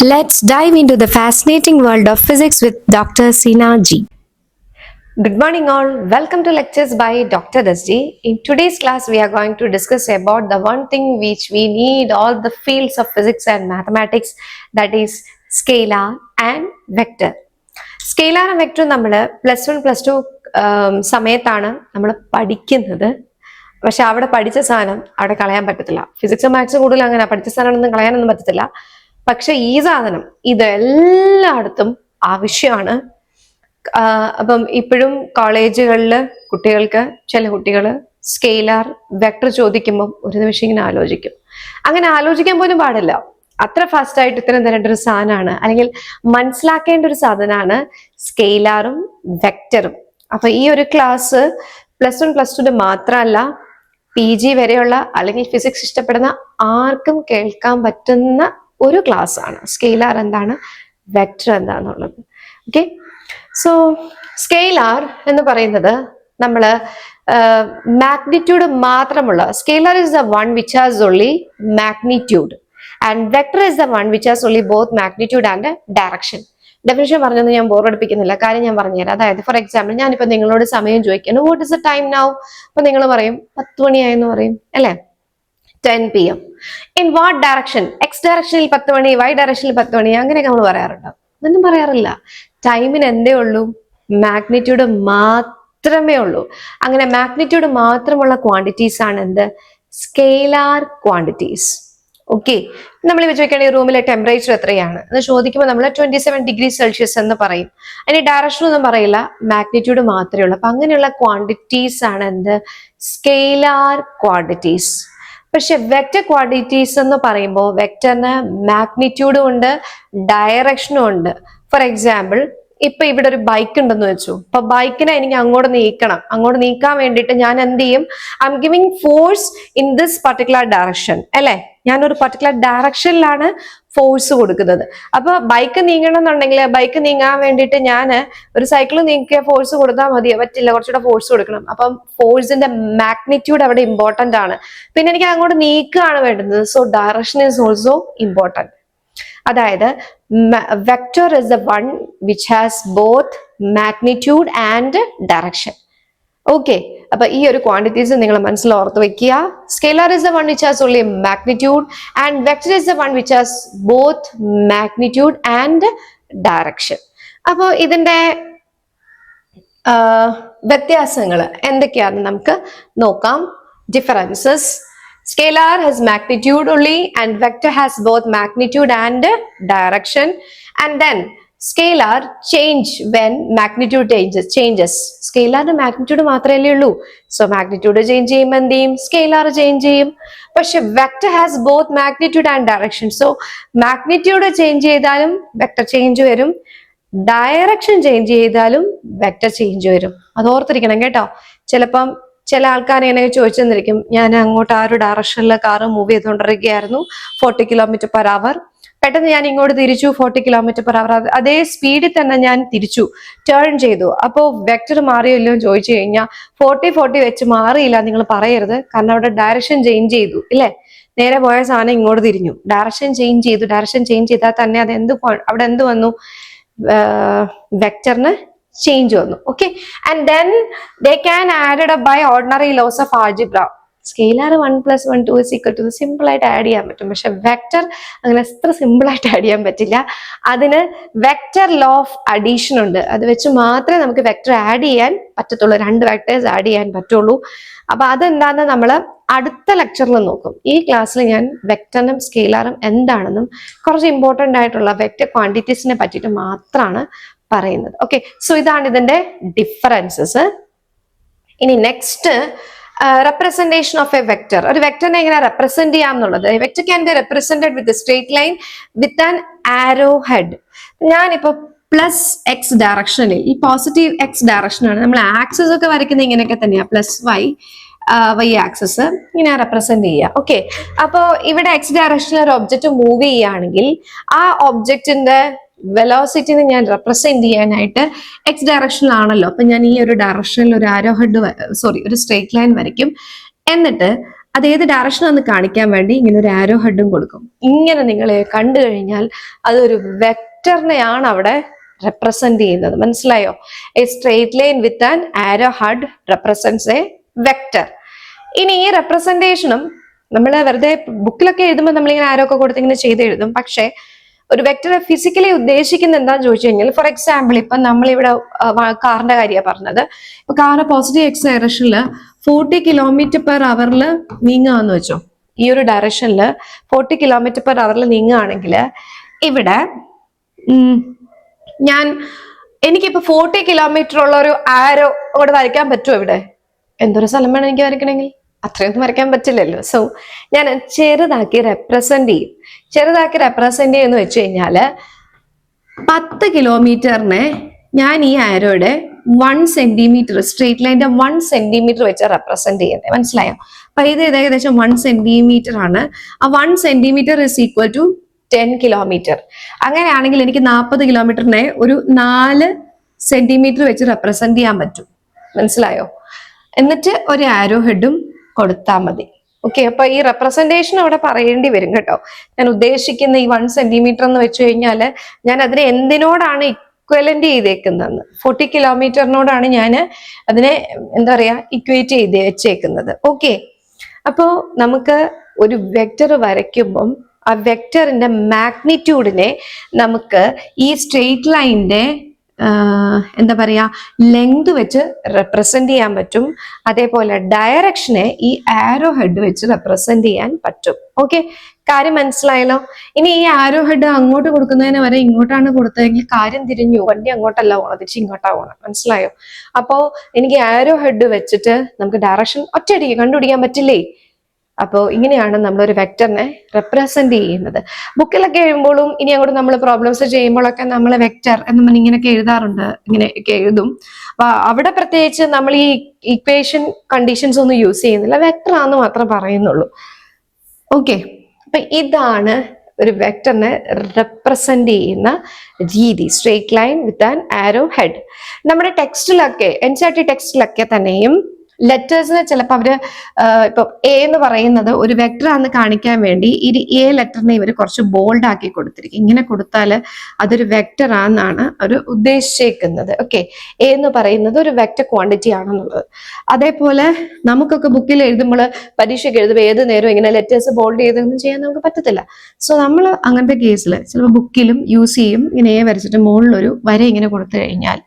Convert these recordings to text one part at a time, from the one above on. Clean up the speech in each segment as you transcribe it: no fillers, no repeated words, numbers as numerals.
Let's dive into the fascinating world of physics with Dr. Sina G. Good morning all. Welcome to lectures by Dr. SG. In today's class, we are going to discuss about the one thing which we need all the fields of physics and mathematics, that is scalar and vector. Scalar and vector നമ്മൾ +1 +2 സമയത്താണ് നമ്മൾ പഠിക്കുന്നത്. പക്ഷെ അവിടെ പഠിച്ച സാധനം അവിടെ കളയാൻ പറ്റത്തില്ല. ഫിസിക്സും മാത്സും കൂടുതൽ അങ്ങനെ പഠിച്ച സാധനം കളയാനൊന്നും പറ്റത്തില്ല. പക്ഷെ ഈ സാധനം ഇതെല്ലായിടത്തും ആവശ്യമാണ്. അപ്പം ഇപ്പോഴും കോളേജുകളിൽ കുട്ടികൾക്ക് ചില കുട്ടികൾ സ്കെയിലാർ വെക്ടർ ചോദിക്കുമ്പോൾ ഒരു നിമിഷം ഇങ്ങനെ ആലോചിക്കും. അങ്ങനെ ആലോചിക്കാൻ പോലും പാടില്ല. അത്ര ഫാസ്റ്റ് ആയിട്ട് ഇത്തരം തരേണ്ട ഒരു സാധനമാണ്, അല്ലെങ്കിൽ മനസ്സിലാക്കേണ്ട ഒരു സാധനമാണ് സ്കെയിലാറും വെക്ടറും. അപ്പൊ ഈ ഒരു ക്ലാസ് +1 +2 മാത്രമല്ല, PG വരെയുള്ള അല്ലെങ്കിൽ ഫിസിക്സ് ഇഷ്ടപ്പെടുന്ന ആർക്കും കേൾക്കാൻ പറ്റുന്ന ഒരു ക്ലാസ് ആണ്. സ്കെയിലാർ എന്താണ്, വെക്ടർ എന്താണെന്നുള്ളത്. ഓക്കെ, സോ സ്കെയിലാർ എന്ന് പറയുന്നത് നമ്മൾ മാഗ്നിറ്റ്യൂഡ് മാത്രമുള്ള, scalar is the one which has only magnitude and vector is the one which has only both magnitude and direction. Definition പറഞ്ഞൊന്നും ഞാൻ ബോറടിപ്പിക്കുന്നില്ല, കാര്യം ഞാൻ പറഞ്ഞുതരാം. അതായത് ഫോർ എക്സാമ്പിൾ, ഞാനിപ്പോ നിങ്ങളോട് സമയം ചോദിക്കുന്നു, what is the time now? അപ്പൊ നിങ്ങൾ പറയും 10 മണിയായെന്ന് പറയും, അല്ലേ? 10 PM. In what direction? X ഡയറക്ഷനിൽ 10 മണി, വൈ ഡയറക്ഷനിൽ 10 മണി, അങ്ങനെയൊക്കെ നമ്മൾ പറയാറുണ്ടോ? ഒന്നും പറയാറില്ല. ടൈമിന് എന്തേ ഉള്ളൂ? മാഗ്നിറ്റ്യൂഡ് മാത്രമേ ഉള്ളൂ. അങ്ങനെ മാഗ്നിറ്റ്യൂഡ് മാത്രമുള്ള ക്വാണ്ടിറ്റീസ് ആണ് എന്ത്? Scalar quantities. ഓക്കെ, നമ്മൾ ചോദിക്കുകയാണെങ്കിൽ റൂമിലെ ടെമ്പറേച്ചർ എത്രയാണ് എന്ന് ചോദിക്കുമ്പോൾ നമ്മൾ 27 ഡിഗ്രി സെൽഷ്യസ് എന്ന് പറയും. അതിന് ഡയറക്ഷൻ ഒന്നും പറയില്ല, മാഗ്നിറ്റ്യൂഡ് മാത്രമേ ഉള്ളൂ. അപ്പൊ അങ്ങനെയുള്ള ക്വാണ്ടിറ്റീസ് ആണ് എന്ത്? Scalar quantities. പക്ഷെ വെക്ടർ ക്വാണ്ടിറ്റീസ് എന്ന് പറയുമ്പോൾ വെക്ടറിന് മാഗ്നിറ്റ്യൂഡും ഉണ്ട്, ഡയറക്ഷനും ഉണ്ട്. ഫോർ എക്സാമ്പിൾ, ഇപ്പൊ ഇവിടെ ഒരു ബൈക്ക് ഉണ്ടെന്ന് വെച്ചു. അപ്പൊ ബൈക്കിനെ എനിക്ക് അങ്ങോട്ട് നീക്കണം. അങ്ങോട്ട് നീക്കാൻ വേണ്ടിയിട്ട് ഞാൻ എന്ത് ചെയ്യും? I M giving force in this particular direction, അല്ലെ? ഞാനൊരു പർട്ടിക്കുലർ ഡയറക്ഷനിലാണ് ഫോഴ്സ് കൊടുക്കുന്നത്. അപ്പൊ ബൈക്ക് നീങ്ങണം എന്നുണ്ടെങ്കിൽ, ബൈക്ക് നീങ്ങാൻ വേണ്ടിയിട്ട് ഞാൻ ഒരു സൈക്കിൾ നീക്കിയ ഫോഴ്സ് കൊടുത്താൽ മതിയോ? പറ്റില്ല, കുറച്ചുകൂടെ ഫോഴ്സ് കൊടുക്കണം. അപ്പം ഫോഴ്സിന്റെ മാഗ്നിറ്റ്യൂഡ് അവിടെ ഇമ്പോർട്ടന്റ് ആണ്. പിന്നെ എനിക്ക് അങ്ങോട്ട് നീക്കുകയാണ് വേണ്ടുന്നത്, so direction is also important. അതായത് vector is the one which has both magnitude and direction. Okay, അപ്പൊ ഈ ഒരു ക്വാണ്ടിറ്റീസ് നിങ്ങൾ മനസ്സിൽ ഓർത്ത് വെക്കുക. Scalar is the one which has only magnitude and vector is the one which has both magnitude and direction. അപ്പൊ ഇതിന്റെ വ്യത്യാസങ്ങൾ എന്തൊക്കെയാണെന്ന് നമുക്ക് നോക്കാം. Differences: scalar has magnitude only and vector has both magnitude and direction, and then scalar change when magnitude changes. Scalar magnitude മാത്രമേ ഉള്ളൂ, so magnitude change ചെയ്യുമ്പോൾ എന്ത് ചെയ്യും? സ്കെയിലാർ ചേഞ്ച് ചെയ്യും. പക്ഷെ vector has both magnitude and direction, so magnitude change ചെയ്താലും vector change വരും, direction change ചെയ്താലും വെക്ടർ ചേഞ്ച് വരും. അത് ഓർത്തിരിക്കണം കേട്ടോ. ചിലപ്പം ചില ആൾക്കാരെ എന്നെ ചോദിച്ചെന്നിരിക്കും, ഞാൻ അങ്ങോട്ട് ആ ഒരു ഡയറക്ഷനിൽ കാറ് മൂവ് ചെയ്തുകൊണ്ടിരിക്കുകയായിരുന്നു 40 km/h, പെട്ടെന്ന് ഞാൻ ഇങ്ങോട്ട് തിരിച്ചു 40 km/h, അതേ സ്പീഡിൽ തന്നെ ഞാൻ തിരിച്ചു ടേൺ ചെയ്തു. അപ്പോൾ വെക്ടർ മാറിയല്ലോ എന്ന് ചോദിച്ചു കഴിഞ്ഞാൽ 40 വെച്ച് മാറിയില്ല നിങ്ങൾ പറയരുത്, കാരണം അവിടെ ഡയറക്ഷൻ ചേഞ്ച് ചെയ്തു, ഇല്ലേ? നേരെ പോയ സാധനം ഇങ്ങോട്ട് തിരിഞ്ഞു, ഡയറക്ഷൻ ചേഞ്ച് ചെയ്തു. ഡയറക്ഷൻ ചേഞ്ച് ചെയ്താൽ തന്നെ അത് അവിടെ എന്ത് വന്നു? വെക്ടറിന് ചേഞ്ച് വന്നു. Okay, and then they can added up by ordinary laws of algebra. Scalar 1 + 1 2 simple ആയിട്ട് ആഡ് ചെയ്യാൻ പറ്റും, പക്ഷെ വെക്ടർ അങ്ങനെ അത്ര സിമ്പിൾ ആയിട്ട് ആഡ് ചെയ്യാൻ പറ്റില്ല. അതിന് വെക്ടർ ലോ ഓഫ് അഡീഷൻ ഉണ്ട്, അത് വെച്ച് മാത്രമേ നമുക്ക് വെക്ടർ ആഡ് ചെയ്യാൻ പറ്റത്തുള്ളൂ, 2 വെക്ടേഴ്സ് ആഡ് ചെയ്യാൻ പറ്റുള്ളൂ. അപ്പൊ അതെന്താന്ന് നമ്മൾ അടുത്ത ലെക്ചറിൽ നോക്കും. ഈ ക്ലാസ്സിൽ ഞാൻ വെക്ടറിനും സ്കെയിലാറും എന്താണെന്നും കുറച്ച് ഇമ്പോർട്ടൻ്റ് ആയിട്ടുള്ള വെക്ടർ ക്വാണ്ടിറ്റീസിനെ പറ്റിയിട്ട് മാത്രമാണ് പറയുന്നത്. ഓക്കെ, സോ ഇതാണ് ഇതിന്റെ ഡിഫറൻസസ്. ഇനി next, representation of a vector. ഒരു വെക്ടറിനെ എങ്ങനെ റെപ്രസെന്റ് ചെയ്യാം എന്നുള്ളത്. Vector can be represented with straight line with an arrow head. ഞാനിപ്പോ +x ഡയറക്ഷനിൽ, ഈ പോസിറ്റീവ് x ഡയറക്ഷനാണ്. നമ്മൾ ആക്സസ് ഒക്കെ വരയ്ക്കുന്നത് ഇങ്ങനെയൊക്കെ തന്നെയാ, y ആക്സസ് ഇങ്ങനെ റെപ്രസെന്റ് ചെയ്യുക. ഓക്കെ, അപ്പോ ഇവിടെ x ഡയറക്ഷനിൽ ഒരു ഒബ്ജക്റ്റ് മൂവ് ചെയ്യുകയാണെങ്കിൽ ആ ഒബ്ജക്റ്റിന്റെ വെലോസിറ്റിനെ ഞാൻ റെപ്രസെന്റ് ചെയ്യാനായിട്ട് എക്സ് ഡയറക്ഷനിലാണല്ലോ. അപ്പൊ ഞാൻ ഈ ഒരു ഡയറക്ഷനിൽ ഒരു ആരോ ഹെഡ് ഒരു സ്ട്രേറ്റ് ലൈൻ വരയ്ക്കും. എന്നിട്ട് അത് ഏത് ഡയറക്ഷനാന്ന് കാണിക്കാൻ വേണ്ടി ഇങ്ങനെ ഒരു ആരോ ഹെഡും കൊടുക്കും. ഇങ്ങനെ നിങ്ങൾ കണ്ടു കഴിഞ്ഞാൽ അതൊരു വെക്ടറിനെയാണ് അവിടെ റെപ്രസെന്റ് ചെയ്യുന്നത്. മനസ്സിലായോ? A straight line with an arrow head represents A vector. ഇനി ഈ റെപ്രസെന്റേഷനും നമ്മൾ വെറുതെ ബുക്കിലൊക്കെ എഴുതുമ്പോൾ നമ്മളിങ്ങനെ ആരോ ഒക്കെ കൊടുത്ത് ഇങ്ങനെ ചെയ്ത് എഴുതും. പക്ഷെ ഒരു വെക്ടറെ ഫിസിക്കലി ഉദ്ദേശിക്കുന്നത് എന്താന്ന് ചോദിച്ചു കഴിഞ്ഞാൽ, ഫോർ എക്സാമ്പിൾ ഇപ്പൊ നമ്മളിവിടെ കാറിന്റെ കാര്യമാണ് പറഞ്ഞത്. ഇപ്പൊ കാറ് പോസിറ്റീവ് എക്സ് ഡയറക്ഷനിൽ 40 km/h നീങ്ങുകയെന്ന് വെച്ചോ. ഈ ഒരു ഡയറക്ഷനിൽ 40 km/h നീങ്ങുകയാണെങ്കിൽ ഇവിടെ എനിക്കിപ്പോ 40 km ഉള്ള ഒരു ആരോ അവിടെ വരയ്ക്കാൻ പറ്റുമോ? ഇവിടെ എന്തൊരു സ്ഥലം വേണം എനിക്ക് വരയ്ക്കണമെങ്കിൽ? അത്രയൊന്നും വരയ്ക്കാൻ പറ്റില്ലല്ലോ. സോ ഞാൻ ചെറുതാക്കി റെപ്രസെന്റ് ചെയ്യും. ചെറുതാക്കി റെപ്രസെന്റ് ചെയ്യുന്ന വെച്ച് കഴിഞ്ഞാല് 10 കിലോമീറ്ററിനെ ഞാൻ ഈ ആരോയുടെ 1 സെന്റിമീറ്റർ, സ്ട്രേറ്റ് ലൈൻ്റെ 1 സെന്റിമീറ്റർ വെച്ച് റെപ്രസെന്റ് ചെയ്യുന്നത്. മനസ്സിലായോ? അപ്പൊ ഇത് ഏകദേശം 1 സെന്റിമീറ്റർ ആണ്. ആ 1 centimetre is equal to 10 kilometre. അങ്ങനെയാണെങ്കിൽ എനിക്ക് 40 കിലോമീറ്ററിനെ ഒരു 4 സെന്റിമീറ്റർ വെച്ച് റെപ്രസെന്റ് ചെയ്യാൻ പറ്റും. മനസ്സിലായോ? എന്നിട്ട് ഒരു ആരോ ഹെഡും കൊടുത്താൽ മതി. ഓക്കെ, അപ്പൊ ഈ റെപ്രസെന്റേഷൻ അവിടെ പറയേണ്ടി വരും കേട്ടോ. ഞാൻ ഉദ്ദേശിക്കുന്ന ഈ 1 സെന്റിമീറ്റർ എന്ന് വെച്ച് കഴിഞ്ഞാൽ ഞാൻ അതിനെ എന്തിനോടാണ് ഇക്വലന്റ് ചെയ്തേക്കുന്നതെന്ന്, 40 കിലോമീറ്ററിനോടാണ് ഞാൻ അതിനെ എന്താ പറയാ ഇക്വേറ്റ് ചെയ്ത് വെച്ചേക്കുന്നത്. ഓക്കെ, അപ്പോ നമുക്ക് ഒരു വെക്ടർ വരയ്ക്കുമ്പം ആ വെക്ടറിന്റെ മാഗ്നിറ്റ്യൂഡിനെ നമുക്ക് ഈ സ്ട്രെയിറ്റ് ലൈനിന്റെ എന്താ പറയാ ലെങ്ത് വെച്ച് റെപ്രസെന്റ് ചെയ്യാൻ പറ്റും. അതേപോലെ ഡയറക്ഷനെ ഈ ആരോ ഹെഡ് വെച്ച് റെപ്രസെന്റ് ചെയ്യാൻ പറ്റും. ഓക്കെ, കാര്യം മനസ്സിലായല്ലോ? ഇനി ഈ ആരോ ഹെഡ് അങ്ങോട്ട് കൊടുക്കുന്നതിന് വരെ ഇങ്ങോട്ടാണ് കൊടുത്തതെങ്കിൽ കാര്യം തിരിഞ്ഞു, വണ്ടി അങ്ങോട്ടല്ല പോകണം, തിരിച്ച് ഇങ്ങോട്ടാ പോകണം. മനസ്സിലായോ? അപ്പോ എനിക്ക് ആരോ ഹെഡ് വെച്ചിട്ട് നമുക്ക് ഡയറക്ഷൻ ഒറ്റയടിക്ക് കണ്ടുപിടിക്കാൻ പറ്റില്ലേ? അപ്പോൾ ഇങ്ങനെയാണ് നമ്മളൊരു വെക്ടറിനെ റെപ്രസെന്റ് ചെയ്യുന്നത്. ബുക്കിലൊക്കെ എഴുതുമ്പോഴും ഇനി അങ്ങോട്ട് നമ്മൾ പ്രോബ്ലംസ് ചെയ്യുമ്പോഴൊക്കെ നമ്മൾ വെക്ടർ എന്ന് പറഞ്ഞ് ഇങ്ങനെയൊക്കെ എഴുതാറുണ്ട്, ഇങ്ങനെയൊക്കെ എഴുതും. അപ്പൊ അവിടെ പ്രത്യേകിച്ച് നമ്മൾ ഈ ഇക്വേഷൻ കണ്ടീഷൻസ് ഒന്നും യൂസ് ചെയ്യുന്നില്ല, വെക്ടർ ആണെന്ന് മാത്രം പറയുന്നുള്ളൂ. ഓക്കെ, അപ്പൊ ഇതാണ് ഒരു വെക്ടറിനെ റെപ്രസെന്റ് ചെയ്യുന്ന രീതി, straight line with an arrow head. നമ്മുടെ ടെക്സ്റ്റിലൊക്കെ NCERT ടെക്സ്റ്റിലൊക്കെ തന്നെയും ലെറ്റേഴ്സിനെ ചിലപ്പോൾ അവര് ഇപ്പൊ എ എന്ന് പറയുന്നത് ഒരു വെക്ടർ ആണെന്ന് കാണിക്കാൻ വേണ്ടി ഈ എ ലെറ്ററിനെ ഇവർ കുറച്ച് ബോൾഡ് ആക്കി കൊടുത്തിരിക്കും. ഇങ്ങനെ കൊടുത്താൽ അതൊരു വെക്ടർ ആണെന്നാണ് അവർ ഉദ്ദേശിച്ചേക്കുന്നത്. ഓക്കെ, എ എന്ന് പറയുന്നത് ഒരു വെക്ടർ ക്വാണ്ടിറ്റി ആണെന്നുള്ളത്. അതേപോലെ നമുക്കൊക്കെ ബുക്കിൽ എഴുതുമ്പോൾ പരീക്ഷയ്ക്ക് എഴുതുമ്പോൾ ഏത് നേരം ഇങ്ങനെ ലെറ്റേഴ്സ് ബോൾഡ് ചെയ്തൊന്നും ചെയ്യാൻ നമുക്ക് പറ്റത്തില്ല. സോ നമ്മൾ അങ്ങനത്തെ കേസിൽ ചിലപ്പോൾ ബുക്കിലും യൂസ് ചെയ്യും, ഇങ്ങനെ എ വരച്ചിട്ട് മുകളിലൊരു വര ഇങ്ങനെ കൊടുത്തു കഴിഞ്ഞാൽ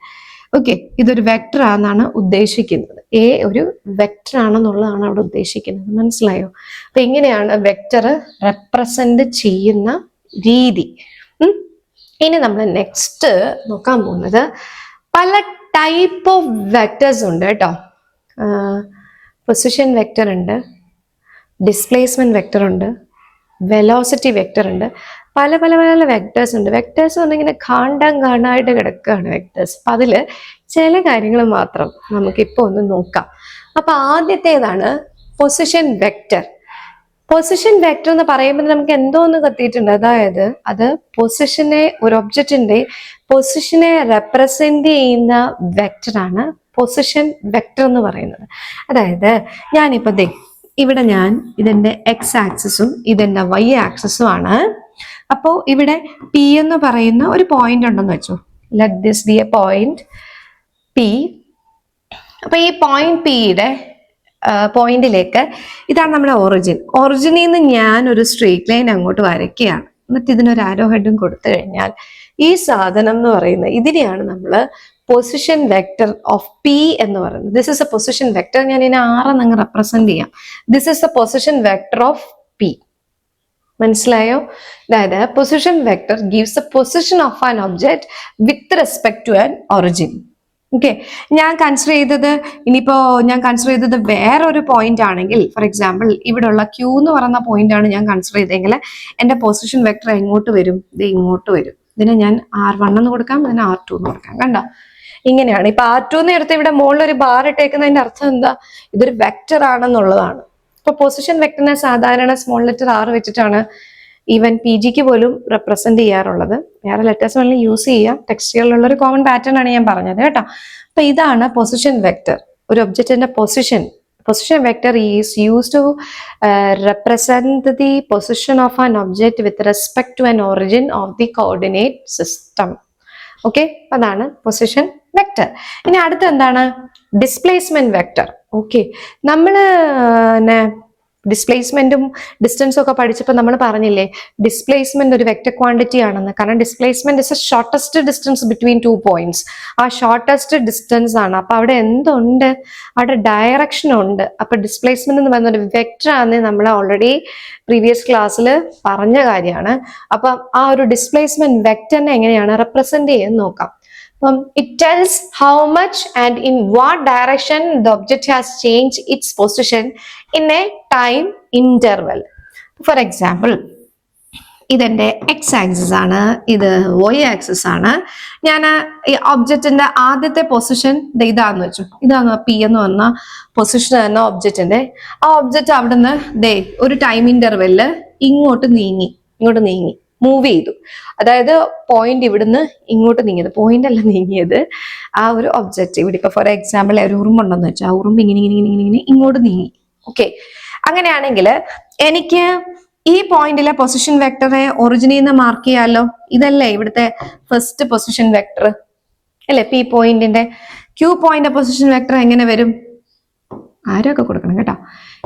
ഓക്കെ ഇതൊരു വെക്ടർ ആണെന്നാണ് ഉദ്ദേശിക്കുന്നത്. എ ഒരു വെക്ടർ ആണെന്നുള്ളതാണ് അവിടെ ഉദ്ദേശിക്കുന്നത്. മനസ്സിലായോ? അപ്പൊ ഇങ്ങനെയാണ് വെക്ടർ റെപ്രസെന്റ് ചെയ്യുന്ന രീതി. ഇനി നമ്മൾ നെക്സ്റ്റ് നോക്കാൻ പോകുന്നത് പല ടൈപ്പ് ഓഫ് വെക്ടേഴ്സ് ഉണ്ട് കേട്ടോ. പൊസിഷൻ വെക്ടർ ഉണ്ട്, ഡിസ്പ്ലേസ്മെന്റ് വെക്ടർ ഉണ്ട്, വെലോസിറ്റി വെക്ടർ ഉണ്ട്, പല പല പല വെക്ടേഴ്സ് ഉണ്ട്. വെക്ടേഴ്സ് ഒന്നിങ്ങനെ കാണായിട്ട് കിടക്കുകയാണ് വെക്ടേഴ്സ്. അപ്പൊ അതില് ചില കാര്യങ്ങൾ മാത്രം നമുക്കിപ്പോൾ ഒന്ന് നോക്കാം. അപ്പൊ ആദ്യത്തേതാണ് പൊസിഷൻ വെക്ടർ. പൊസിഷൻ വെക്ടർ എന്ന് പറയുമ്പോൾ നമുക്ക് എന്തോ ഒന്ന് കത്തിയിട്ടുണ്ട്. അതായത് അത് പൊസിഷനെ, ഒരു ഒബ്ജക്റ്റിന്റെ പൊസിഷനെ റെപ്രസെന്റ് ചെയ്യുന്ന വെക്ടറാണ് പൊസിഷൻ വെക്ടർ എന്ന് പറയുന്നത്. അതായത് ഞാനിപ്പോ ഇവിടെ ഞാൻ ഇതിന്റെ എക്സ് ആക്സിസും ഇതിന്റെ വൈ ആക്സിസും ആണ്. അപ്പോ ഇവിടെ പി എന്ന് പറയുന്ന ഒരു പോയിന്റ് ഉണ്ടെന്ന് വെച്ചോ. Let this B A point P. അപ്പൊ ഈ പോയിന്റ് പിയുടെ പോയിന്റിലേക്ക് ഇതാണ് നമ്മുടെ ഒറിജിനിൽ നിന്ന് ഞാൻ ഒരു സ്ട്രെയിറ്റ് ലൈൻ അങ്ങോട്ട് വരയ്ക്കുകയാണ്. എന്നിട്ട് ഇതിനൊരു ആരോ ഹെഡും കൊടുത്തു കഴിഞ്ഞാൽ ഈ സാധനം എന്ന് പറയുന്നത് ഇതിനെയാണ് നമ്മൾ പൊസിഷൻ വെക്ടർ ഓഫ് പി എന്ന് പറയുന്നത്. This is a position vector. ഞാൻ ഇതിനെ R എന്നങ്ങ് റെപ്രസെന്റ് ചെയ്യാം. This is a position vector of P. മനസ്സിലായോ? അതായത് position vector gives a position of an object with respect to an origin. Okay, ഞാൻ consider ചെയ്തത് വേറൊരു പോയിന്റ് ആണെങ്കിൽ, ഫോർ എക്സാമ്പിൾ ഇവിടെയുള്ള Q എന്ന് പറയുന്ന പോയിന്റ് ആണ് ഞാൻ കൺസിഡർ ചെയ്തെങ്കിൽ എന്റെ പൊസിഷൻ വെക്ടർ എങ്ങോട്ട് വരും? ഇത് ഇങ്ങോട്ട് വരും. ഇതിനെ ഞാൻ R1 എന്ന് കൊടുക്കാം, ഇതിനെ R2 എന്ന് കൊടുക്കാം. കണ്ടോ? ഇങ്ങനെയാണ്. ഇപ്പൊ R2 എന്ന് എടുത്ത് ഇവിടെ മുകളിൽ ഒരു ബാർ ഇട്ടേക്കുന്നതിന്റെ അർത്ഥം എന്താ? ഇതൊരു വെക്ടർ ആണെന്നുള്ളതാണ്. ഇപ്പൊ പൊസിഷൻ വെക്ടറിനെ സാധാരണ സ്മോൾ ലെറ്റർ R വെച്ചിട്ടാണ് ഈവൻ PGക്ക് പോലും റെപ്രസെന്റ് ചെയ്യാറുള്ളത്. വേറെ ലെറ്റേഴ്സ് വേണമെങ്കിൽ യൂസ് ചെയ്യാം. ടെക്സ്റ്റുകളിലുള്ള ഒരു കോമൺ പാറ്റേൺ ആണ് ഞാൻ പറഞ്ഞത് കേട്ടോ. അപ്പൊ ഇതാണ് പൊസിഷൻ വെക്ടർ. ഒരു ഒബ്ജക്റ്റിന്റെ position Position vector is used to represent the position of an object with respect to an origin of the coordinate system. Okay, അതാണ് പൊസിഷൻ വെക്ടർ. ഇനി അടുത്ത എന്താണ്? Displacement vector. ഓക്കെ, നമ്മള് ഡിസ്പ്ലേസ്മെന്റും ഡിസ്റ്റൻസും ഒക്കെ പഠിച്ചപ്പോൾ നമ്മൾ പറഞ്ഞില്ലേ, ഡിസ്പ്ലേസ്മെന്റ് ഒരു വെക്ടർ ക്വാണ്ടിറ്റി ആണെന്ന്. കാരണം displacement is A shortest distance between 2 points. ആ ഷോർട്ടസ്റ്റ് ഡിസ്റ്റൻസ് ആണ്. അപ്പൊ അവിടെ എന്തുണ്ട്? അവിടെ ഡയറക്ഷൻ ഉണ്ട്. അപ്പൊ ഡിസ്പ്ലേസ്മെന്റ് എന്ന് പറയുന്ന ഒരു വെക്ടർ ആണെന്ന് നമ്മൾ ഓൾറെഡി പ്രീവിയസ് ക്ലാസ്സിൽ പറഞ്ഞ കാര്യമാണ്. അപ്പൊ ആ ഒരു ഡിസ്പ്ലേസ്മെന്റ് വെക്ടറിനെ എങ്ങനെയാണ് റെപ്രസെന്റ് ചെയ്യുന്നത് നോക്കാം. It tells how much and in what direction the object has changed its position in a time interval. For example, ഇതെന്റെ എക്സ് ആക്സിസ് ആണ്, ഇത് വൈ ആക്സിസ് ആണ്. ഞാൻ ഈ ഒബ്ജക്റ്റിന്റെ ആദ്യത്തെ പൊസിഷൻ ഇതാന്ന് വെച്ചു. ഇതാണ് പി എന്ന് പറഞ്ഞ പൊസിഷൻ എന്ന ഒബ്ജക്റ്റിന്റെ. ആ ഒബ്ജക്റ്റ് അവിടുന്ന് ഒരു ടൈം ഇന്റർവെല്ലില് ഇങ്ങോട്ട് നീങ്ങി മൂവ് ചെയ്തു. അതായത് പോയിന്റ് ഇവിടുന്ന് ഇങ്ങോട്ട് നീങ്ങിയത്, പോയിന്റ് അല്ല നീങ്ങിയത്, ആ ഒരു ഒബ്ജക്റ്റ്. ഇവിടെ ഇപ്പൊ ഫോർ എക്സാമ്പിൾ ഒരു ഉറുമ്പുണ്ടെന്ന് വെച്ചാൽ ആ ഉറുമ്പ് ഇങ്ങനെ ഇങ്ങോട്ട് നീങ്ങി. ഓക്കെ, അങ്ങനെയാണെങ്കിൽ എനിക്ക് ഈ പോയിന്റിലെ പൊസിഷൻ വെക്ടറെ ഒറിജിനിൽ നിന്ന് മാർക്ക് ചെയ്യാമല്ലോ. ഇതല്ലേ ഇവിടുത്തെ ഫസ്റ്റ് പൊസിഷൻ വെക്ടർ അല്ലെ, പി പോയിന്റിന്റെ. ക്യൂ പോയിന്റ് പൊസിഷൻ വെക്ടർ എങ്ങനെ വരും? ആരൊക്കെ കൊടുക്കണം കേട്ടോ.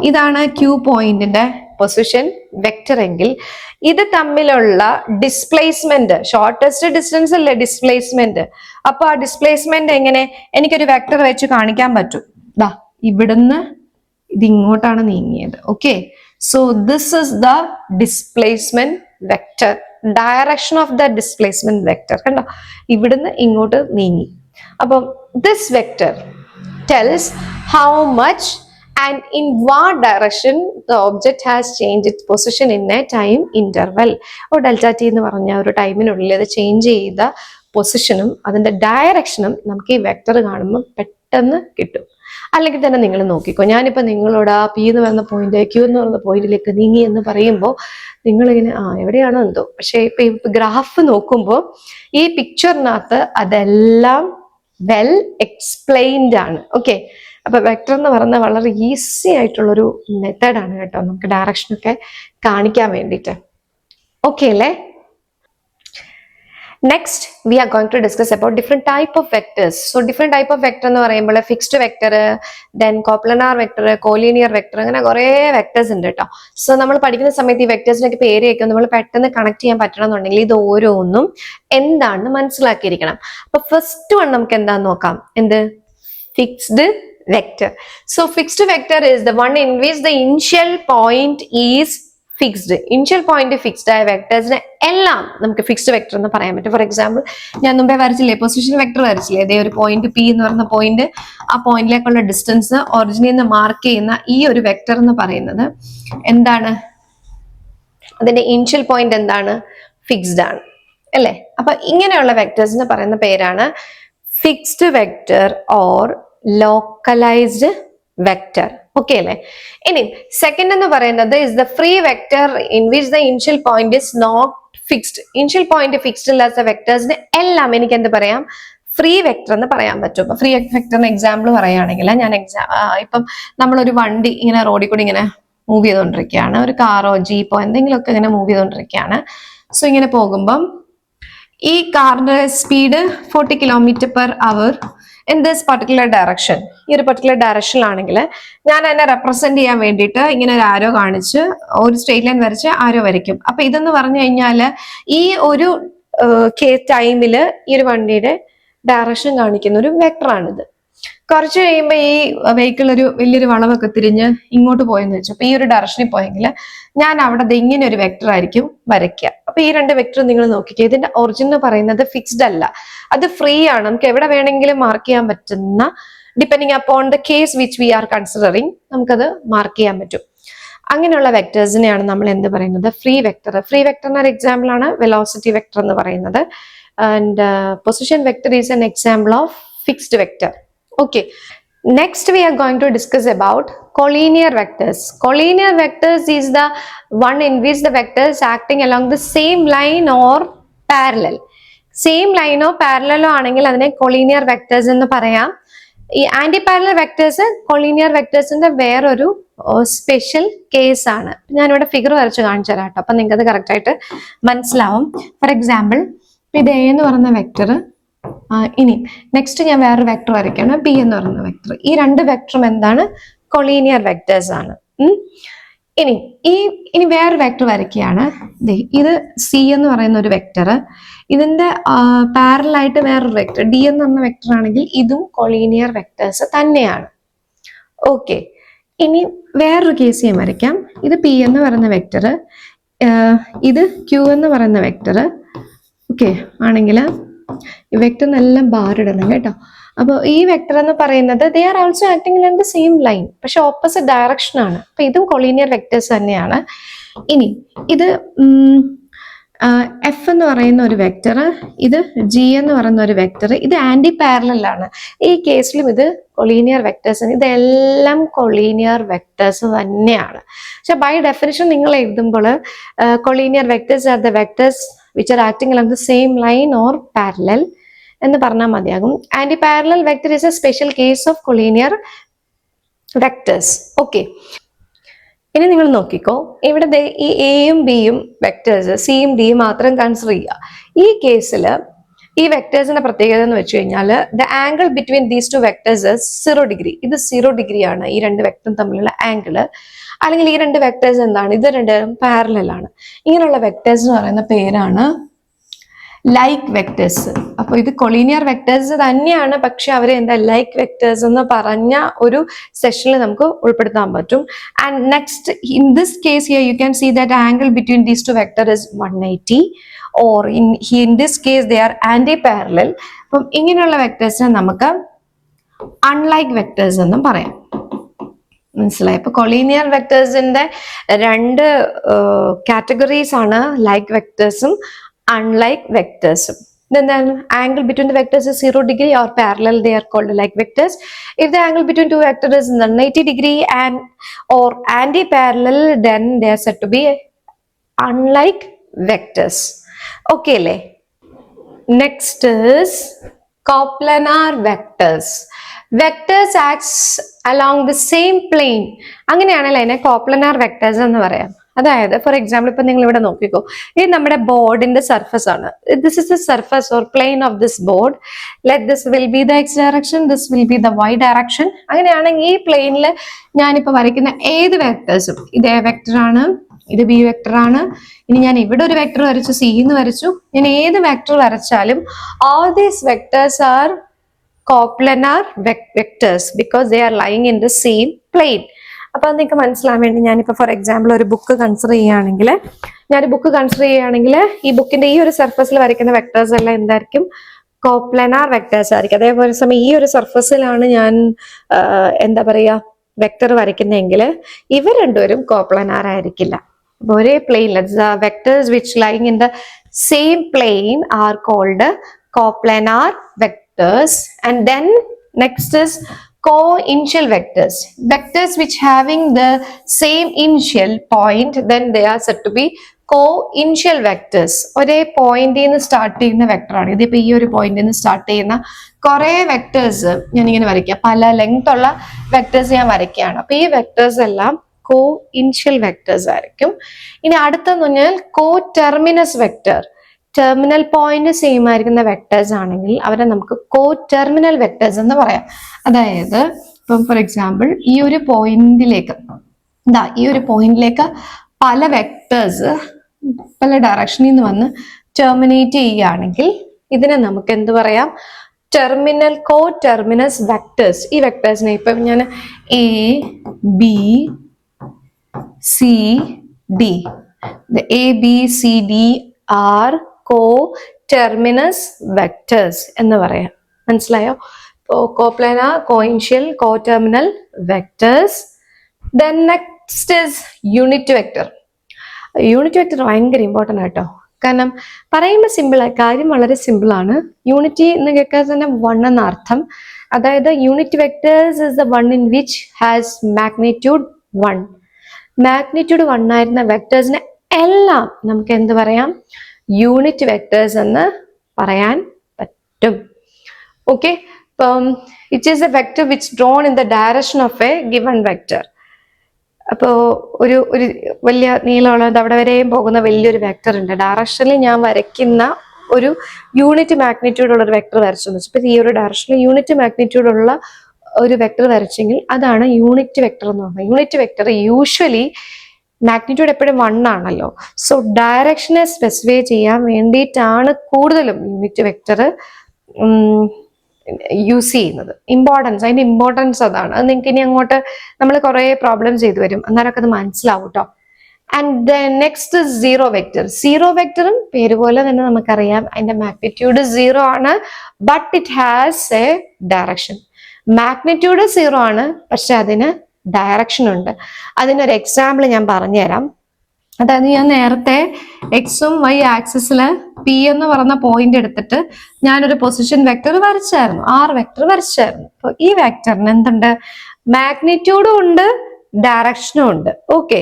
ഇതാണ് ക്യൂ പോയിന്റിന്റെ പൊസിഷൻ വെക്ടർ എങ്കിൽ ഇത് തമ്മിലുള്ള ഡിസ്പ്ലേസ്മെന്റ്, ഷോർട്ടസ്റ്റ് ഡിസ്റ്റൻസ് അല്ലേ ഡിസ്പ്ലേസ്മെന്റ്. അപ്പൊ ആ ഡിസ്പ്ലേസ്മെന്റ് എങ്ങനെ എനിക്കൊരു വെക്ടർ വെച്ച് കാണിക്കാൻ പറ്റും? ഇവിടുന്ന് ഇത് ഇങ്ങോട്ടാണ് നീങ്ങിയത്. Okay, so this is the displacement vector, direction of the displacement vector. കണ്ടോ, ഇവിടുന്ന് ഇങ്ങോട്ട് നീങ്ങി. അപ്പം this vector tells how much and in what direction the object has changed its position in a time interval. Delta T എന്ന് പറഞ്ഞ ഒരു ടൈമിനുള്ളിൽ അത് change ചെയ്ത പൊസിഷനും അതിന്റെ ഡയറക്ഷനും നമുക്ക് ഈ വെക്ടർ കാണുമ്പോൾ പെട്ടെന്ന് കിട്ടും. അല്ലെങ്കിൽ തന്നെ നിങ്ങൾ നോക്കിക്കോ, ഞാനിപ്പോൾ നിങ്ങളോട് ആ പി എന്ന് പറയുന്ന പോയിന്റ് ക്യൂ എന്ന് പറയുന്ന പോയിന്റിലേക്ക് നീങ്ങി എന്ന് പറയുമ്പോൾ നിങ്ങളിങ്ങനെ എവിടെയാണോ എന്തോ. പക്ഷെ ഇപ്പൊ ഈ ഗ്രാഫ് നോക്കുമ്പോൾ ഈ പിക്ചറിനകത്ത് അതെല്ലാം വെൽ എക്സ്പ്ലെയിൻഡ് ആണ്. ഓക്കെ, അപ്പൊ വെക്ടർ എന്ന് പറയുന്നത് വളരെ ഈസി ആയിട്ടുള്ളൊരു മെത്തേഡാണ് കേട്ടോ, നമുക്ക് ഡയറക്ഷനൊക്കെ കാണിക്കാൻ വേണ്ടിയിട്ട്. ഓക്കെ അല്ലേ? Next, we are going to discuss about different type of vectors. So, different type of vector എന്ന് പറയുമ്പോൾ fixed vector, then coplanar vector, collinear vector, അങ്ങനെ കുറേ വെക്ടേഴ്സ് ഉണ്ട് കേട്ടോ. സോ നമ്മൾ പഠിക്കുന്ന സമയത്ത് ഈ വെക്ടേഴ്സിനൊക്കെ പേര് കേൾക്കും, നമ്മൾ പെട്ടെന്ന് കണക്ട് ചെയ്യാൻ പറ്റണം എന്നുണ്ടെങ്കിൽ ഇത് ഓരോന്നും എന്താണെന്ന് മനസ്സിലാക്കിയിരിക്കണം. അപ്പൊ ഫസ്റ്റ് വൺ നമുക്ക് എന്താന്ന് നോക്കാം. എന്ത്? Fixed vector. So, fixed vector is the one in which the initial point is fixed. Initial point fixed ആയ വെക്ടേഴ്സിനെ എല്ലാം നമുക്ക് ഫിക്സ്ഡ് വെക്ടർ എന്ന് പറയാൻ പറ്റും. ഫോർ എക്സാമ്പിൾ, ഞാൻ മുമ്പേ വരച്ചില്ലേ പൊസിഷൻ വെക്ടർ വരച്ചില്ലേ, അതേ ഒരു പോയിന്റ് പി എന്ന് പറയുന്ന പോയിന്റ്, ആ പോയിന്റിലേക്കുള്ള ഡിസ്റ്റൻസ് ഒറിജിനിൽ നിന്ന് മാർക്ക് ചെയ്യുന്ന ഈ ഒരു വെക്ടർ എന്ന് പറയുന്നത് എന്താണ്? അതിന്റെ ഇനിഷ്യൽ പോയിന്റ് എന്താണ്? ഫിക്സ്ഡ് ആണ് അല്ലേ? അപ്പൊ ഇങ്ങനെയുള്ള വെക്ടേഴ്സിന് പറയുന്ന പേരാണ് fixed vector or localised vector. Okay അല്ലേ? ഇനി സെക്കൻഡ് എന്ന് പറയുന്നത് is the free vector in which the initial point is not fixed. Initial point fixed അല്ലാത്ത വെക്ടേഴ്സിന് എല്ലാം എനിക്ക് എന്ത് പറയാം? ഫ്രീ വെക്ടർ എന്ന് പറയാൻ പറ്റും. ഫ്രീ വെക്ടറിന് എക്സാമ്പിൾ പറയുകയാണെങ്കിൽ ഞാൻ ഇപ്പം നമ്മളൊരു വണ്ടി ഇങ്ങനെ റോഡിൽ കൂടി ഇങ്ങനെ മൂവ് ചെയ്തുകൊണ്ടിരിക്കുകയാണ്, ഒരു കാറോ ജീപ്പോ എന്തെങ്കിലുമൊക്കെ ഇങ്ങനെ മൂവ് ചെയ്തുകൊണ്ടിരിക്കുകയാണ്. സോ ഇങ്ങനെ പോകുമ്പം ഈ കാറിന്റെ speed 40 km/h in this particular direction. ഈ ഒരു പർട്ടിക്കുലർ ഡയറക്ഷനിലാണെങ്കിൽ ഞാൻ അതിനെ റെപ്രസെന്റ് ചെയ്യാൻ വേണ്ടിയിട്ട് ഇങ്ങനെ ഒരു ആരോ കാണിച്ച് ഒരു സ്ട്രെയിറ്റ് ലൈൻ വരച്ച് ആരോ വരയ്ക്കും. അപ്പൊ ഇതെന്ന് പറഞ്ഞു കഴിഞ്ഞാൽ ഈ ഒരു ടൈമില് ഈ ഒരു വണ്ടിയുടെ ഡയറക്ഷൻ കാണിക്കുന്ന ഒരു വെക്ടറാണിത്. കുറച്ച് കഴിയുമ്പോൾ ഈ വെഹിക്കിൾ ഒരു വലിയൊരു വളവൊക്കെ തിരിഞ്ഞ് ഇങ്ങോട്ട് പോയെന്ന് വെച്ചു. അപ്പൊ ഈ ഒരു ഡയറക്ഷനിൽ പോയെങ്കിൽ ഞാൻ അവിടെ ഇങ്ങനെ ഒരു വെക്ടർ ആയിരിക്കും വരയ്ക്കുക. അപ്പൊ ഈ രണ്ട് വെക്ടർ നിങ്ങൾ നോക്കിക്കുക. ഇതിന്റെ ഒറിജിൻ എന്ന് പറയുന്നത് ഫിക്സ്ഡ് അല്ല, അത് ഫ്രീ ആണ്. നമുക്ക് എവിടെ വേണമെങ്കിലും മാർക്ക് ചെയ്യാൻ പറ്റുന്ന, depending upon the case which we R considering, നമുക്കത് മാർക്ക് ചെയ്യാൻ പറ്റും. അങ്ങനെയുള്ള വെക്ടേഴ്സിനെയാണ് നമ്മൾ എന്ത് പറയുന്നത്? Free vector. ഫ്രീ വെക്ടറിന് ഒരു എക്സാമ്പിൾ ആണ് വെലോസിറ്റി വെക്ടർ എന്ന് പറയുന്നത്. And position vector is an example of fixed vector. Okay, next we are going to discuss about collinear vectors. Collinear vectors is the one in which the vectors acting along the same line or parallel. Same line or parallel ആണെങ്കിൽ അതിനെ collinear vectors എന്ന് പറയാം. ഈ anti parallel vectors collinear വെക്ടേഴ്സിന്റെ വേറൊരു special case ആണ്. ഞാനിവിടെ figure വരച്ച് കാണിച്ചു തരാം കേട്ടോ, അപ്പൊ നിങ്ങൾക്ക് അത് കറക്റ്റ് ആയിട്ട് മനസ്സിലാവും. ഫോർ എക്സാമ്പിൾ, ഇത് എ എന്ന് പറയുന്ന വെക്ടർ, ഇനി നെക്സ്റ്റ് ഞാൻ വേറൊരു വെക്ടർ വരയ്ക്കാണ്, ബി എന്ന് പറയുന്ന വെക്ടർ. ഈ രണ്ട് വെക്ടറും എന്താണ്? കൊളീനിയർ വെക്ടേഴ്സ് ആണ്. ഇനി വേറൊരു വെക്ടർ വരയ്ക്കുകയാണ്. ഇത് സി എന്ന് പറയുന്ന ഒരു വെക്ടർ, ഇതിന്റെ പാരലായിട്ട് വേറൊരു വെക്ടർ ഡി എന്ന് പറഞ്ഞ വെക്ടർ ആണെങ്കിൽ ഇതും കൊളീനിയർ വെക്ടേഴ്സ് തന്നെയാണ്. ഓക്കെ, ഇനി വേറൊരു കേസ് ഞാൻ വരയ്ക്കാം. ഇത് പി എന്ന് പറയുന്ന വെക്ടർ, ഇത് ക്യൂ എന്ന് പറയുന്ന വെക്ടർ. ഓക്കെ ആണെങ്കിൽ ഈ വെക്ടറിനെല്ലാം ബാർ ഇടണം കേട്ടോ. അപ്പോൾ ഈ വെക്ടർ എന്ന് പറയുന്നത് they are also acting in the same line, പക്ഷെ ഓപ്പോസിറ്റ് ഡയറക്ഷൻ ആണ്. അപ്പൊ ഇതും കൊളീനിയർ വെക്ടേഴ്സ് തന്നെയാണ്. ഇനി ഇത് എഫ് എന്ന് പറയുന്ന ഒരു വെക്ടർ, ഇത് ജി എന്ന് പറയുന്ന ഒരു വെക്ടർ, ഇത് ആന്റി പാരലൽ ആണ്. ഈ കേസിലും ഇത് കൊളീനിയർ വെക്ടേഴ്സ് ആണ്. ഇതെല്ലാം കൊളീനിയർ വെക്ടേഴ്സ് തന്നെയാണ്. പക്ഷെ ബൈ ഡെഫിനിഷൻ നിങ്ങൾ എഴുതുമ്പോൾ collinear vectors are the vectors which are acting along the same line or parallel എന്ന് പറഞ്ഞാൽ മതിയാകും. Anti parallel vector is a special case of collinear vectors. Okay, ഇനി നിങ്ങൾ നോക്കിക്കോ, ഇവിടെ ഈ എയും ബിയും വെക്ടേഴ്സ്, സിയും ഡിയും മാത്രം കൺസിഡർ ചെയ്യുക. ഈ കേസിൽ ഈ വെക്ടേഴ്സിന്റെ പ്രത്യേകത എന്ന് വെച്ച് കഴിഞ്ഞാൽ the angle between these to vectors 0 degree. ഇത് 0 ഡിഗ്രി ആണ് ഈ രണ്ട് വെക്ടറും തമ്മിലുള്ള ആംഗിള്. അല്ലെങ്കിൽ ഈ രണ്ട് വെക്ടേഴ്സ് എന്താണ്? ഇത് രണ്ടും പാരലൽ ആണ്. ഇങ്ങനെയുള്ള വെക്ടേഴ്സ് എന്ന് പറയുന്ന പേരാണ് ലൈക്ക് വെക്ടേഴ്സ്. അപ്പൊ ഇത് കൊളീനിയർ വെക്ടേഴ്സ് തന്നെയാണ്, പക്ഷെ അവരെ എന്താ ലൈക്ക് വെക്ടേഴ്സ് എന്ന് പറഞ്ഞ ഒരു സെഷനിൽ നമുക്ക് ഉൾപ്പെടുത്താൻ പറ്റും. And next, in this case here you can see that angle between these two vector is 180, or in this case they are anti-parallel. അപ്പം ഇങ്ങനെയുള്ള വെക്ടേഴ്സിനെ നമുക്ക് അൺലൈക്ക് വെക്ടേഴ്സ് എന്നും പറയാം. മനസ്സിലായി? ഇപ്പൊ കൊളീനിയർ വെക്ടേഴ്സിന്റെ രണ്ട് കാറ്റഗറീസ് ആണ്, ലൈക്ക് വെക്ടേഴ്സും അൺലൈക്ക് വെക്ടേഴ്സും. എന്താണ്? Angle between the vectors is 0 degree or parallel, they are called like vectors. If the angle between two vectors is 180 degree and or anti-parallel, then they are said to be unlike vectors. Okay അല്ലേ? Next is coplanar vectors. Vectors acts along the same plane. അങ്ങനെയാണല്ലോ അതിനെ coplanar vectors എന്ന് പറയാം. അതായത് for example ഇപ്പൊ നിങ്ങൾ ഇവിടെ നോക്കിക്കോ, ഇത് നമ്മുടെ ബോർഡിന്റെ സർഫസ് ആണ്. This is the surface or plane of this board. Let this will be the x direction, this will be the y direction. അങ്ങനെയാണെങ്കിൽ ഈ പ്ലെയിനിൽ ഞാനിപ്പോ വരയ്ക്കുന്ന ഏത് വെക്ടേഴ്സും, ഇത് എ വെക്ടർ ആണ്, ഇത് ബി വെക്ടർ ആണ്. ഇനി ഞാൻ ഇവിടെ ഒരു വെക്ടർ വരച്ചു, സി എന്ന് വരച്ചു. ഞാൻ ഏത് vector വരച്ചാലും all these vectors are coplanar vectors because they are lying in the same plane. അപ്പൊ നിങ്ങൾക്ക് മനസ്സിലാൻ വേണ്ടി ഞാനിപ്പോ ഫോർ എക്സാമ്പിൾ ഒരു ബുക്ക് കൺസിഡർ ചെയ്യുകയാണെങ്കിൽ, ഈ ബുക്കിന്റെ ഈ ഒരു സർഫസിൽ വരയ്ക്കുന്ന വെക്ടേഴ്സ് എല്ലാം എന്തായിരിക്കും? കോപ്ലനാർ വെക്ടേഴ്സ് ആയിരിക്കും. അതേപോലെ സമയം ഈ ഒരു സർഫസിലാണ് ഞാൻ എന്താ പറയാ വെക്ടർ വരയ്ക്കുന്നതെങ്കിൽ ഇവ രണ്ടുപേരും കോപ്ലനാർ ആയിരിക്കില്ല. ഒരേ പ്ലെയിനിൽ vectors which lying in the same plane are called coplanar vectors. And then next is co-initial vectors. Vectors which having the same initial point, then they are said to be co-initial vectors. ഒരേ പോയിന്റിൽ നിന്ന് start ചെയ്യുന്ന vector ആണ്. ഇതിപ്പോ ഈ ഒരു പോയിന്റിൽ നിന്ന് സ്റ്റാർട്ട് ചെയ്യുന്ന കുറെ വെക്ടേഴ്സ് ഞാനിങ്ങനെ വരയ്ക്കുക, പല ലെങ്ത് ഉള്ള വെക്ടേഴ്സ് ഞാൻ വരയ്ക്കുകയാണ്. അപ്പൊ ഈ വെക്ടേഴ്സ് എല്ലാം co-initial vectors ആയിരിക്കും. ഇനി അടുത്തെന്ന് പറഞ്ഞാൽ co-terminus vector. Terminal point same ആയിരിക്കുന്ന വെക്ടേഴ്സ് ആണെങ്കിൽ അവരെ നമുക്ക് കോ ടെർമിനൽ വെക്ടേഴ്സ് എന്ന് പറയാം. അതായത് ഇപ്പം ഫോർ എക്സാമ്പിൾ ഈ ഒരു പോയിന്റിലേക്ക് പല വെക്ടേഴ്സ് പല ഡയറക്ഷനിൽ നിന്ന് വന്ന് ടെർമിനേറ്റ് ചെയ്യുകയാണെങ്കിൽ ഇതിനെ നമുക്ക് എന്ത് പറയാം? Terminal co terminus vectors. ഈ വെക്ടേഴ്സിനെ ഇപ്പം ഞാൻ A B C D, A B C D are co-terminus vectors എന്ന് പറയാം. മനസ്സിലായോ? Coplanar, coinitial, co-terminal vectors. Then next is unit vector. Unit vector ഭയങ്കര ഇമ്പോർട്ടൻ്റ് ആട്ടോ. കാരണം പറയുമ്പോൾ സിമ്പിൾ, കാര്യം വളരെ സിമ്പിൾ ആണ്. യൂണിറ്റി എന്ന് കേൾക്കാൻ തന്നെ 1 എന്ന അർത്ഥം. അതായത് unit vectors is the one in which has magnitude 1. Magnitude 1 ആയിരുന്ന വെക്ടേഴ്സിനെ എല്ലാം നമുക്ക് എന്ത് പറയാം? യൂണിറ്റ് വെക്ടേഴ്സ് എന്ന് പറയാൻ പറ്റും. ഓക്കെ, ഇപ്പം it is A vector which drone in the direction of A given vector. അപ്പോൾ ഒരു വലിയ നീളമുള്ളത് അവിടെ വരെയും പോകുന്ന വലിയൊരു വെക്ടർ ഉണ്ട്. ഡയറക്ഷനിൽ ഞാൻ വരയ്ക്കുന്ന ഒരു യൂണിറ്റ് മാഗ്നിറ്റ്യൂഡ് ഉള്ള ഒരു വെക്ടർ വരച്ചു എന്ന് വെച്ചാൽ ഇപ്പൊ ഈ ഒരു ഡയറക്ഷനിൽ യൂണിറ്റ് മാഗ്നിറ്റ്യൂഡ് ഉള്ള ഒരു വെക്ടർ വരച്ചെങ്കിൽ അതാണ് യൂണിറ്റ് വെക്ടർ എന്ന് പറയുന്നത്. യൂണിറ്റ് വെക്ടർ യൂഷ്വലി മാഗ്നിറ്റ്യൂഡ് എപ്പോഴും 1 ആണല്ലോ. സോ ഡയറക്ഷനെ സ്പെസിഫൈ ചെയ്യാൻ വേണ്ടിയിട്ടാണ് കൂടുതലും യൂണിറ്റ് വെക്ടർ യൂസ് ചെയ്യുന്നത്. അതിന്റെ ഇമ്പോർട്ടൻസ് അതാണ്. അത് നിങ്ങൾക്ക് ഇനി അങ്ങോട്ട് നമ്മൾ കുറെ പ്രോബ്ലംസ് ചെയ്തു വരും, അന്നേരമൊക്കെ അത് മനസ്സിലാവും കേട്ടോ. And the next zero vector. Zero വെക്ടറും പേര് പോലെ തന്നെ നമുക്കറിയാം അതിന്റെ മാഗ്നിറ്റ്യൂഡ് 0 ആണ്, but it has A direction. Magnitude 0 ആണ്, പക്ഷെ അതിന് ഡയറക്ഷൻ ഉണ്ട്. അതിനൊരു എക്സാമ്പിൾ ഞാൻ പറഞ്ഞുതരാം. അതായത് ഞാൻ നേരത്തെ എക്സും വൈ ആക്സിസില് പി എന്ന് പറയുന്ന പോയിന്റ് എടുത്തിട്ട് ഞാനൊരു പൊസിഷൻ വെക്ടർ വരച്ചായിരുന്നു, വെക്ടർ വരച്ചായിരുന്നു. അപ്പൊ ഈ വെക്ടറിന് എന്തുണ്ട്? മാഗ്നിറ്റ്യൂഡും ഉണ്ട്, ഡയറക്ഷനും ഉണ്ട്. ഓക്കെ,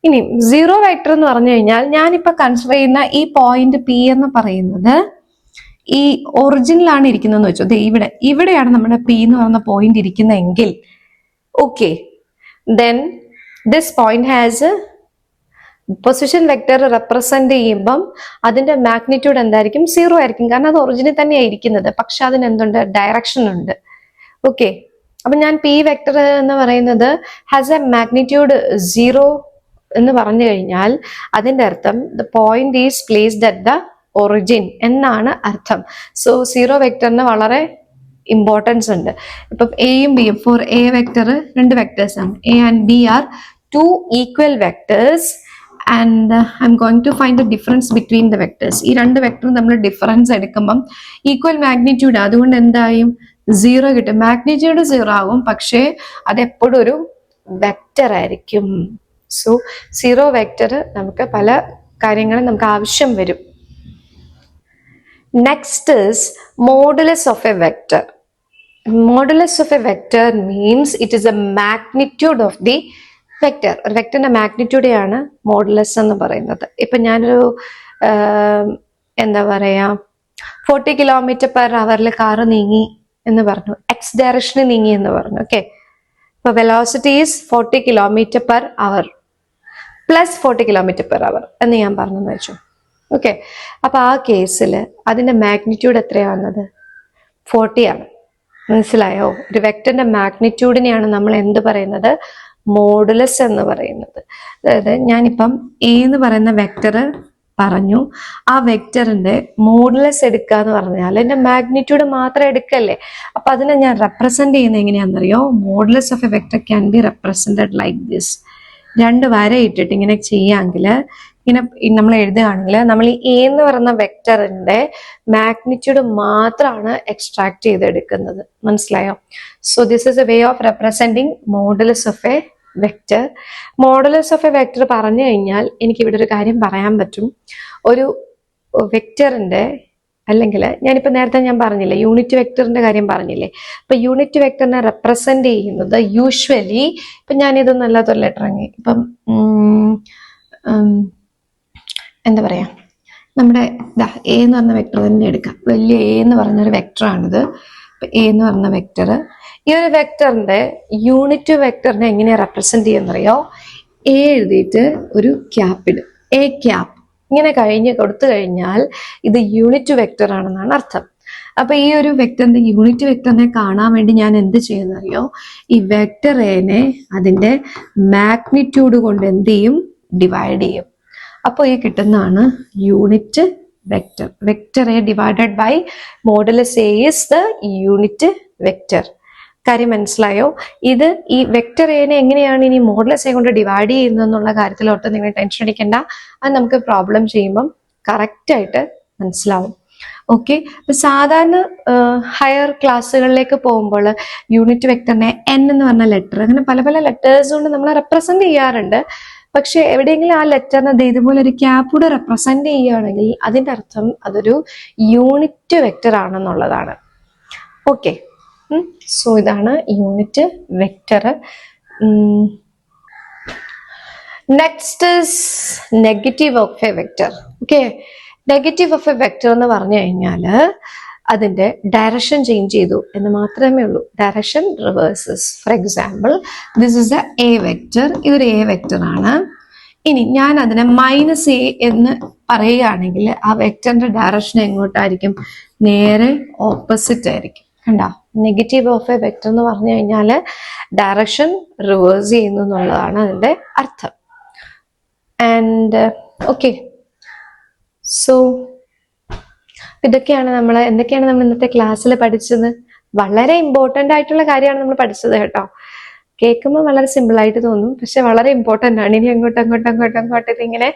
ഇനി സീറോ വെക്ടർ എന്ന് പറഞ്ഞു കഴിഞ്ഞാൽ ഞാനിപ്പോ കൺസിഡർ ചെയ്യുന്ന ഈ പോയിന്റ് പി എന്ന് പറയുന്നത് ഈ ഒറിജിനിലാണ് ഇരിക്കുന്നതെന്ന് വെച്ചു. ഇവിടെയാണ് നമ്മുടെ പി എന്ന് പറയുന്ന പോയിന്റ് ഇരിക്കുന്നതെങ്കിൽ okay, then this point has position vector represent ചെയ്യുമ്പം അതിന്റെ മാഗ്നിറ്റ്യൂഡ് എന്തായിരിക്കും? 0 ആയിരിക്കും. കാരണം അത് ഒറിജിനിൽ തന്നെയാണ് ഇരിക്കുന്നത്, പക്ഷെ അതിന് എന്തുണ്ട്? ഡയറക്ഷൻ ഉണ്ട്. ഓക്കെ, അപ്പൊ ഞാൻ പി വെക്ടർ എന്ന് പറയുന്നത് ഹാസ് എ മാഗ്നിറ്റ്യൂഡ് 0 എന്ന് പറഞ്ഞു കഴിഞ്ഞാൽ അതിന്റെ അർത്ഥം the point is placed at the origin എന്നാണ് അർത്ഥം. സോ സീറോ വെക്ടറിന് വളരെ ഇമ്പോർട്ടൻസ് ഉണ്ട്. ഇപ്പം എയും ബിയും, ഫോർ എ വെക്ടർ 2 വെക്ടേഴ്സ് ആണ്. A and B are 2 equal vectors and I'm going to find the difference between the vectors. ഈ 2 വെക്ടറും നമ്മൾ ഡിഫറൻസ് എടുക്കുമ്പം ഈക്വൽ മാഗ്നിറ്റ്യൂഡ്, അതുകൊണ്ട് എന്തായും 0 കിട്ടും. മാഗ്നിറ്റ്യൂഡ് 0 ആകും, പക്ഷേ അത് എപ്പോഴും ഒരു വെക്ടർ ആയിരിക്കും. സോ സീറോ വെക്ടർ നമുക്ക് പല കാര്യങ്ങളും നമുക്ക് ആവശ്യം വരും. Next is modulus of a vector. Modulus of a vector means it is a magnitude of the vector. ഒരു വെക്ടറിന്റെ മാഗ്നിറ്റ്യൂഡെയാണ് മോഡുലസ് എന്ന് പറയുന്നത്. ഇപ്പൊ ഞാനൊരു എന്താ പറയാ 40 km/h കാറ് നീങ്ങി എന്ന് പറഞ്ഞു, എക്സ് ഡയറക്ഷനിൽ നീങ്ങി എന്ന് പറഞ്ഞു. ഓക്കെ, ഇപ്പൊ velocity is 40 km/h plus 40 km/h എന്ന് ഞാൻ പറഞ്ഞെന്ന് വെച്ചു. ഓക്കെ, അപ്പൊ ആ കേസിൽ അതിന്റെ മാഗ്നിറ്റ്യൂഡ് എത്രയാണ് വന്നത്? 40 ആണ്. മനസ്സിലായോ? ഒരു വെക്ടറിന്റെ മാഗ്നിറ്റ്യൂഡിനെയാണ് നമ്മൾ എന്ത് പറയുന്നത്? മോഡുലസ് എന്ന് പറയുന്നത്. അതായത് ഞാനിപ്പം എ എന്ന് പറയുന്ന വെക്ടർ പറഞ്ഞു, ആ വെക്ടറിന്റെ മോഡുലസ് എടുക്കുക എന്ന് പറഞ്ഞാൽ അതിന്റെ മാഗ്നിറ്റ്യൂഡ് മാത്രം എടുക്കല്ലേ. അപ്പൊ അതിനെ ഞാൻ റെപ്രസെന്റ് ചെയ്യുന്നത് എങ്ങനെയാണെന്നറിയോ? Modulus of a vector can be represented like this. 2 വര ഇട്ടിട്ട് ഇങ്ങനെ ചെയ്യാമെങ്കിൽ, ഇങ്ങനെ നമ്മൾ എഴുതുകയാണെങ്കിൽ നമ്മൾ ഈ എ എന്ന് പറയുന്ന വെക്ടറിന്റെ മാഗ്നിറ്റ്യൂഡ് മാത്രമാണ് എക്സ്ട്രാക്ട് ചെയ്തെടുക്കുന്നത്. മനസ്സിലായോ? So this is a way of representing modulus of a vector. Modulus of a vector പറഞ്ഞു കഴിഞ്ഞാൽ എനിക്ക് ഇവിടെ ഒരു കാര്യം പറയാൻ പറ്റും. ഒരു വെക്ടറിന്റെ, അല്ലെങ്കിൽ ഞാനിപ്പോ നേരത്തെ ഞാൻ പറഞ്ഞില്ലേ യൂണിറ്റ് വെക്ടറിന്റെ കാര്യം പറഞ്ഞില്ലേ, അപ്പൊ യൂണിറ്റ് വെക്ടറിനെ റെപ്രസെന്റ് ചെയ്യുന്നത് യൂഷ്വലി, ഇപ്പൊ ഞാനിതൊന്നും അല്ലാത്തൊരു ലെറ്റർ ഇറങ്ങി, ഇപ്പം എന്താ പറയാ, നമ്മുടെ എ എന്ന് പറഞ്ഞ വെക്ടർ തന്നെ എടുക്കാം. വലിയ എ എന്ന് പറഞ്ഞൊരു വെക്ടറാണിത്. എ എന്ന് പറഞ്ഞ വെക്ടർ, ഈ ഒരു വെക്ടറിന്റെ യൂണിറ്റ് വെക്ടറിനെ എങ്ങനെയാ റെപ്രസെന്റ് ചെയ്യുന്നറിയോ? എ എഴുതിയിട്ട് ഒരു ക്യാപ്പ് ഇടും, എ ക്യാപ്പ്. ഇങ്ങനെ കൊടുത്തു കഴിഞ്ഞാൽ ഇത് യൂണിറ്റ് വെക്ടർ ആണെന്നാണ് അർത്ഥം. അപ്പൊ ഈ ഒരു വെക്ടറിന്റെ യൂണിറ്റ് വെക്ടറിനെ കാണാൻ വേണ്ടി ഞാൻ എന്ത് ചെയ്യുന്നറിയോ? ഈ വെക്ടർ എനെ അതിന്റെ മാഗ്നിറ്റ്യൂഡ് കൊണ്ട് എന്ത് ചെയ്യും? ഡിവൈഡ് ചെയ്യും. അപ്പോൾ ഈ കിട്ടുന്നതാണ് unit vector. Vector A divided by modulus A is the unit vector. കാര്യം മനസ്സിലായോ? ഇത് ഈ വെക്ടർ എനെ എങ്ങനെയാണ് ഇനി മോഡുലസ് എ കൊണ്ട് ഡിവൈഡ് ചെയ്യുന്നതെന്നുള്ള കാര്യത്തിലോട്ട് നിങ്ങൾ ടെൻഷൻ അടിക്കേണ്ട. അത് നമുക്ക് പ്രോബ്ലം ചെയ്യുമ്പം കറക്റ്റ് ആയിട്ട് മനസ്സിലാവും. ഓക്കെ, സാധാരണ ഹയർ ക്ലാസ്സുകളിലേക്ക് പോകുമ്പോൾ യൂണിറ്റ് വെക്ടറിനെ എൻ എന്ന് പറഞ്ഞ ലെറ്റർ, അങ്ങനെ പല പല ലെറ്റേഴ്സ് കൊണ്ട് നമ്മൾ റെപ്രസെന്റ് ചെയ്യാറുണ്ട്. പക്ഷെ എവിടെയെങ്കിലും ആ ലെറ്ററിനെ ഇതുപോലെ ഒരു ക്യാപ്പൂടെ റെപ്രസെന്റ് ചെയ്യുകയാണെങ്കിൽ അതിന്റെ അർത്ഥം അതൊരു യൂണിറ്റ് വെക്ടർ ആണെന്നുള്ളതാണ്. ഓക്കെ, സോ ഇതാണ് unit vector. Next is negative of a vector. Okay, negative of a vector എന്ന് പറഞ്ഞു കഴിഞ്ഞാൽ അതിൻ്റെ ഡയറക്ഷൻ ചേഞ്ച് ചെയ്തു എന്ന് മാത്രമേ ഉള്ളൂ. Direction reverses. For example, this is A vector, ഇതൊരു എ വെക്റ്റർ ആണ്. ഇനി ഞാൻ അതിനെ മൈനസ് എ എന്ന് പറയുകയാണെങ്കിൽ ആ വെക്റ്ററിന്റെ ഡയറക്ഷൻ എങ്ങോട്ടായിരിക്കും? നേരെ ഓപ്പോസിറ്റ് ആയിരിക്കും. കണ്ടോ? നെഗറ്റീവ് ഓഫ് എ വെക്റ്റർ എന്ന് പറഞ്ഞു കഴിഞ്ഞാൽ ഡയറക്ഷൻ റിവേഴ്സ് ചെയ്യുന്നു എന്നുള്ളതാണ് അതിൻ്റെ അർത്ഥം. ആൻഡ് ഓക്കെ, സോ എന്തൊക്കെയാണ് നമ്മൾ ഇന്നത്തെ ക്ലാസ്സിൽ പഠിച്ചത്? വളരെ ഇമ്പോർട്ടൻ്റ് ആയിട്ടുള്ള കാര്യമാണ് നമ്മൾ പഠിച്ചത് കേട്ടോ. കേൾക്കുമ്പോൾ വളരെ സിമ്പിൾ ആയിട്ട് തോന്നും, പക്ഷെ വളരെ ഇമ്പോർട്ടൻ്റ് ആണ്. ഇനി അങ്ങോട്ട് ഇങ്ങനെ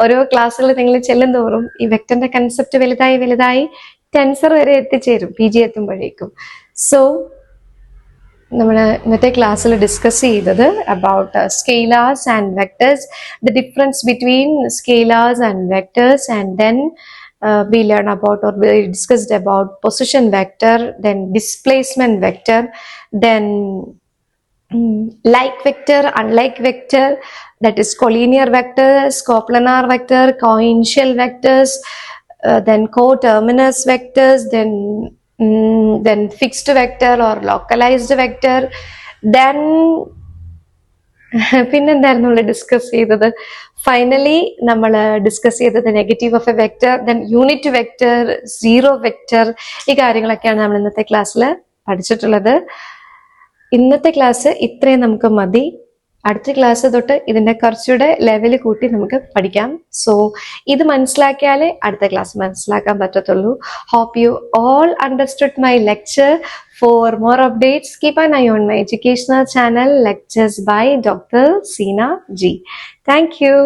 ഓരോ ക്ലാസ്സുകൾ നിങ്ങൾ ചെല്ലും തോറും ഈ വെക്റ്ററിന്റെ കൺസെപ്റ്റ് വലുതായി ടെൻസർ വരെ എത്തിച്ചേരും PG എത്തുമ്പോഴേക്കും. സോ നമ്മൾ ഇന്നത്തെ ക്ലാസ്സിൽ ഡിസ്കസ് ചെയ്തത് about scalars and vectors, the difference between scalars and vectors, and then we discussed about position vector, then displacement vector, then like vector, unlike vector, that is collinear vectors, coplanar vector, coinitial vectors, then coterminous vectors, then fixed vector or localized vector, then പിന്നെന്തായിരുന്നു discuss ചെയ്തത്? Finally നമ്മൾ discuss ചെയ്തത് negative of a vector, then unit vector, zero vector, ഈ കാര്യങ്ങളൊക്കെയാണ് നമ്മൾ ഇന്നത്തെ ക്ലാസ്സിൽ പഠിച്ചിട്ടുള്ളത്. ഇന്നത്തെ ക്ലാസ് ഇത്രയും നമുക്ക് മതി. അടുത്ത ക്ലാസ് തൊട്ട് ഇതിന്റെ കുറച്ചുകൂടെ ലെവൽ കൂട്ടി നമുക്ക് പഠിക്കാം. സോ ഇത് മനസ്സിലാക്കിയാലേ അടുത്ത ക്ലാസ് മനസ്സിലാക്കാൻ പറ്റത്തുള്ളൂ. Hope you all understood my lecture. For more updates, keep an eye on my educational channel, Lectures by Dr. Seena G. Thank you.